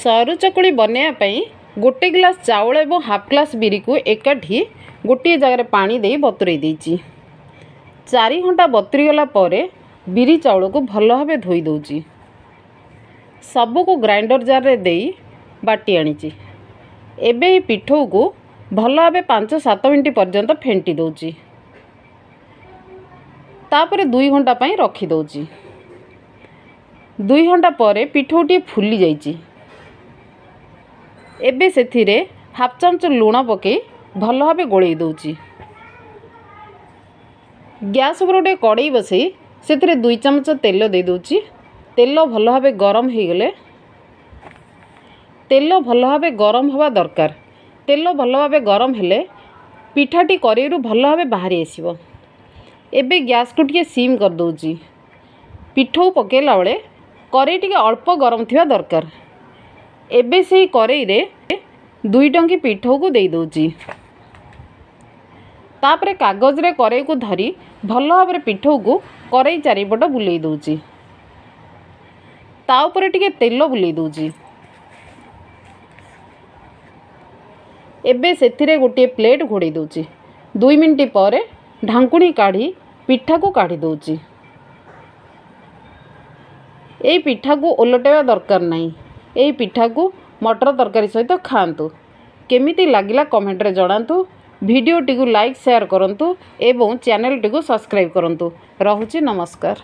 सरू चकुली बनवाई गोटे गिलास चाउल और हाफ ग्लास बिरी को एकाठी गोटे जगह पानी दे बतुरई देइछि। 4 घंटा बतुरी गला परे बिरी चाउल को भल भाव धोई दउछि। सबू को ग्राइंडर जार रे देई बाटी आनिछि। एबे ए पिठौ को भल भाव 5-7 मिनट पर्यंत फेंटी दउछि। तापरे 2 घंटा पई रखी दउछि। 2 घंटा परे पिठौटी फुली जाइछि। एबे सेथिरे हाफ चमच लूण पकई भल भाव गोलई दउछि। गैस पर गोटे कड़ई बसई से 2 चमच तेल दे दउछि। तेल भल भाव गरम हो गले तेल भल भाव गरम हवा दरकार। तेल भल भाव गरम हेले पिठाटी कड़ई रु भल भाव बाहरी आसीबो। एबे गैस को टिके सीम कर दउछि। पिठौ पकेला बेले कड़ई टिके अल्प गरम थिबा दरकार। एबे से कड़ई रे 2 टंकी पिठौ को दे दउछि। तापरे कागज रे कड़ई को धरी भल भाव पिठौ को कड़ई चारिपट बुलेई दउछि। ता ऊपर टिके तेल बुलेई दउछि। एबे सेथिरे गोटे प्लेट घोड़े दउछि। 2 मिनट पर ढांकुणी काढ़ी पिठा को काढ़ी दउछि। ए पिठा को ओलटेवा दरकार नहीं। ए पिठा को मटर तरकारी सहित खाआंतु। केमिति लागिला कमेंट रे जणांतु। वीडियो टी को लाइक शेयर करंतु एवं चैनल टी को सब्सक्राइब करंतु। रहुछि नमस्कार।